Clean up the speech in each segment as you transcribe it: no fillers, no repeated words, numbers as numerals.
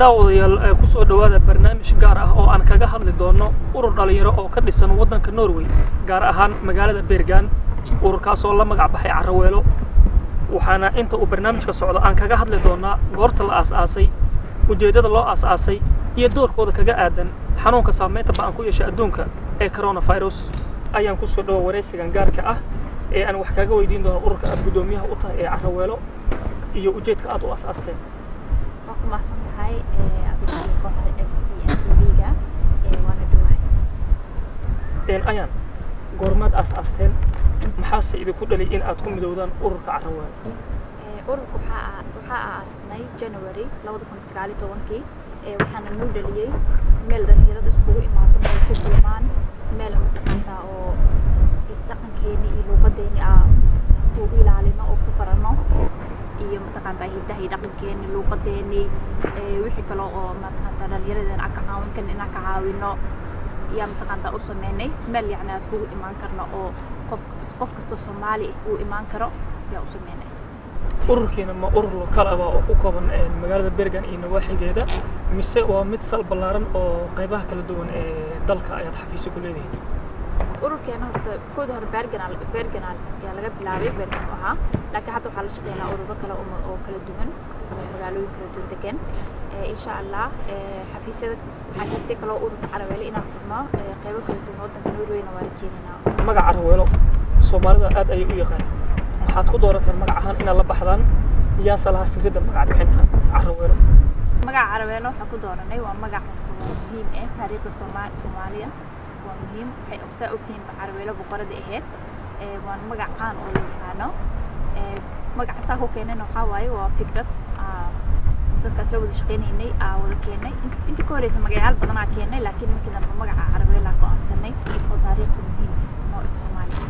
daawadayaal ku soo dhawaada barnaamij gaar ah oo aan kaga hadli doono urur dhalinyaro oo ka dhisan waddanka Norway gaar ahaan magaalada Bergen ururkaas oo la magac baxay Carraweelo waxaana inta uu barnaamijka socdo aan kaga hadli doonaa goorta la aasaasay ujeedada loo aasaasay iyo doorkooda kaga aadan xanuunka saameynta baan ku yeeshay adduunka ee coronavirus ayaan ku soo dhawaad wareysigan gaarka ah ee aan wax kaga weydiin doono ururka aad gudoomiyaha u tahay ee Carraweelo iyo ujeedka aad u aasaasteen هاي أبغى كوحدة STN-ga وأنا دوحي. أيان قرمات أساستين محاسة إذا كل اللي إن أتكون مدودان أورك Carraweelo. أورك وحاء أسناي جانوري لو دكتور سكالي توانكي وحنا نودلية ميل درجة دسبوع إماتو ميل كوبلمان ميل متقطع أو يتقن كيني لغتيني توبي لعلماء أو كفرنا iyo mataqaanta hidaha dhaqankeena luuqadeeni wixii kale oo mataqaanta dhalinyarada aan ka caawin kan inaan ka caawino iyo mataqaanta u sameynay meel yacni isku imaan karno oo qof kasta Soomaali uu imaan karo yaa u sameynay ururkeena ma urur kala ah oo ku kooban magaalada Bergen iyo nawaaxigeeda mise waa mid sal balaaran oo qaybaha kala duwan ee dalka ayaad xafiis ku leedahay ururkeena horta kooda hor Bergen yaa laga bilaabay Bergen waxa laakiin hadda waxaa la shaqeynaa ururo kale oo kala duwan magaalooyin kala duwan degan insha Allah xafiisyada kale oo ururka Carraweelo inaan furno qaybo kala duwan waddanka Norway waa rajeynaynaa magaca Carraweelo Soomaalida aad ay u yaqaan maxaad ku doorateen magac ahaan inaad la baxdaan yaa salaha fikirda magac bixinta Carraweelo magaca Carraweelo waxaa ku dooranay waa magac muhiim ah taariikhda Soomaaliya waa muhiim waxay ogtiin Carraweelo boqorada ahayd waa magac caan oo la yaqaano magac saako keenana waxa waaye waa fikrad dadka soo wada shaqeynay wada keenay inta ka horeysa magacaal badan aan keenay laakiin markii dambe magaca Carraweelo ku aansanay oo taariikh muhiim oo Soomaaliya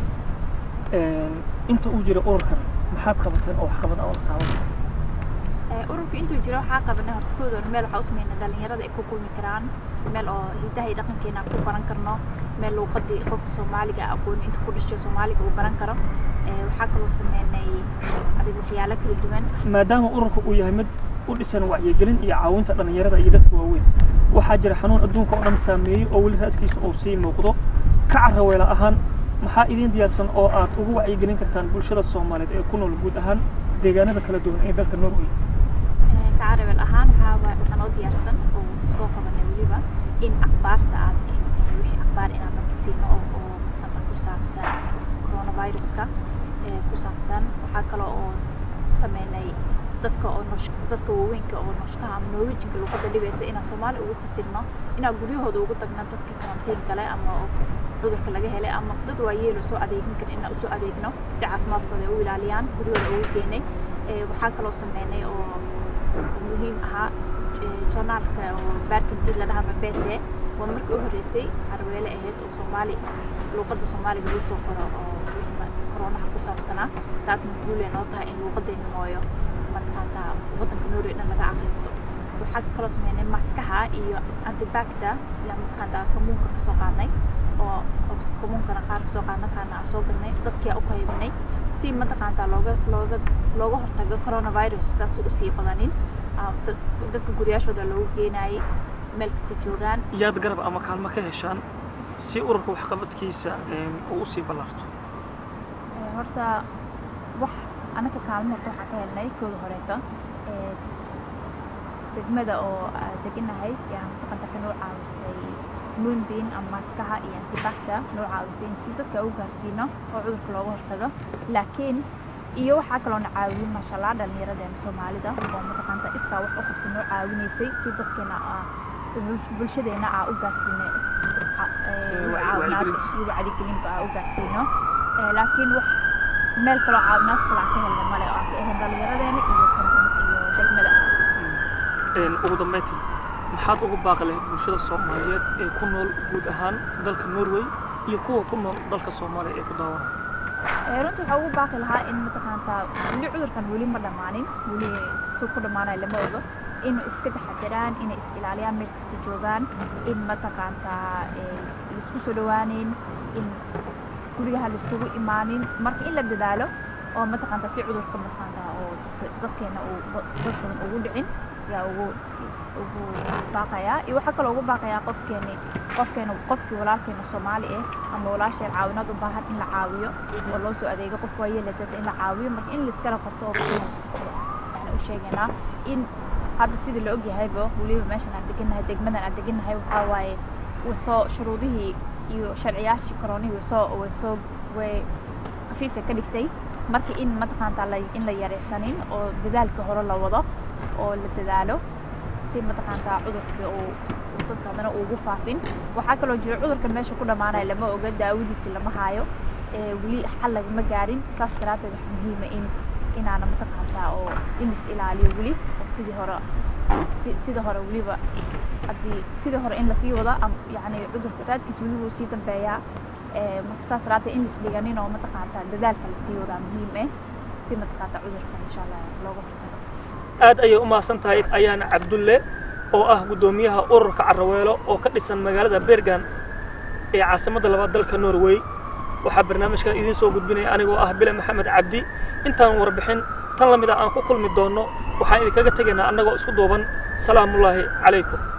inta uu jiro ururkan maxaad qabateen oo wax qabad oo qabateen ururka intuu jiro waxaa qabanay horta kooda meel waxa u sameynaa dhalinyarada ay ku kulmi karaan meel oo hidaha dhaqankeena ku baran karno meel luuqadii qofka Soomaaliga aqoon inta ku dhashay Soomaaliga uu baran karo waxaa kaloo sameynay waxyaalo kala duwan maadaama ururka uu yahay mid u dhisan wacyigelin iyo caawinta dhalinyarada iyo dadka waaweyn waxaa jira xanuun adduunka oo dhan saameeyay oo weli raadkiisa uu sii muuqdo ka Carraweelo ahaan maxaa idin diyaarsan oo aad ugu wacyigelin kartaan bulshada Soomaaliyeed ee ku nool guud ahaan deegaanada kala duwan ee dalka Norway Carraweelo ahaan waxaan oo diyaarsan oo soo qabanay waliba in akhbaarta wixii akhbaar inaan dadka siino oo ku saabsan coronaviruska ku saabsan waxaa kale oo sameynay dadka waaweynka oo noshkaha ama Norwegian luqadda dhibaysa inaan Soomaali ugu fasirno inaan guryahooda ugu tagno dadka karantiin kale ama cudurka laga helay ama dad waayeelo soo adeegin kara inaan u soo adeegno si caafimaadkooda u ilaaliyaan guryahooda ugu keenay waxaa kaloo sameynay oo muhiim ahaa journalka oo Bergen la dhahaa BT waa markii ugu horeysay Carraweelo ahayd oo Soomaali luqadda Soomaaliga lagu soo qoro oo corona ku saabsanaa taasna guul ay noo tahay in luqadeena hooyo markaanta waddanka Norway dhan laga akhristo waxaa kaloo sameynay maskaha iyo antibacta la markaanta komuunka ka soo qaadnay oo komuunkana qaar ka soo qaadnay kana soo galnay dadkii u qaybinay si mataqaanta looga hortago coronavirus kaas u sii badanin dadka guriyashooda loogu geenayay meel kasta joogaan yaad garab ama kaalmo ka heshaan si ururka wax qabadkiisa uu u sii ballaarto horta wax anaka kaalmo waxa ka helnay kooda horeeta degmada oo deganahay yaa mataqaanta ka noo caawisay moonbeam ama maskaha iyo antibacta noo caawisay si dadka u gaarsiino oo cudurka looga hortago laakiin iyo waxa kale oo caawin masha Allah dhalinyarada Soomaalida oo mataqaanta iskaa wax u qabsan noo caawinaysay si dadkeena bulshadeena u gaarsiinay wacyigelin u gaarsiino laakiin wax meel kale oo caawinaad kala ka helnay male oo ka ahayn dhalinyaradeena iyo degmada ugu dambeyntii maxaad ugu baaqi lahayd bulshada Soomaaliyeed ee ku nool guud ahaan dalka Norway iyo kuwa ku nool dalka Soomaaliya ee ku daawanaya runtii waxa ugu baaqi lahaa in mataqaanta weli cudurkan weli ma dhamaanin weli soo ku dhamaanay lama ogo in iska taxadiraan in is ilaaliyaan meel kasta joogaan in mataqaanta isku soo dhawaaneen in guriga la iskugu imaanin marka in la dadaalo oo mataqaanta si cudurka mataqaanta oo dadkeena uu dadka ugu dhicin yaa ugu baaqaya iyo waxa kale ugu baaqaya qofkii walaalkeena Soomaali ama walaashay caawinad u baahan in la caawiyo oo loo soo adeego qof waayeelada in la caawiyo marka in la iskala qabto oo yani u sheegana in hadda sidii la og yahayba waliba meeshan aan deganahay degmadan aan deganahay waxa waaye wasoo shuruudihii iyo sharciyaashii koronihii way khafiif ka dhigtay marka in mataqaanta in la yareysanin oo dadaalka hore la wado oo la dadaalo si mataqaanta cudurka oo dadka hadana ugu faafin waxa kale oo jira cudurka meesha ku dhamaanay lama oga daawadiisa lama hayo wali xal lagama gaarin saas daraadeed waxa muhiim ah in aan mataqaanta oo in is ilaaliyo wali oo sidii hore waliba hadii sidii hore in la sii wada yani cudurka raadkiisa waliba sii dambeeyaa marka saas daraadeed in is dhiganin oo mataqaanta dadaalka la sii wada muhiim ah si mataqaanta cudurka insha Allah looga hortago aad ayay u maasan tahay ayaana Cabdulle oo ah gudoomiyaha ururka Carraweelo oo ka dhisan magaalada Bergen ee caasimadda labaad dalka Norway waxa barnaamijkan idin soo gudbinay anigoo ah Bile Maxamed Cabdi intaan warbixin tan lamid ah aan ku kulmi doono waxaan idin kaga tageynaa annagoo isku duuban salaamullaahi calaykum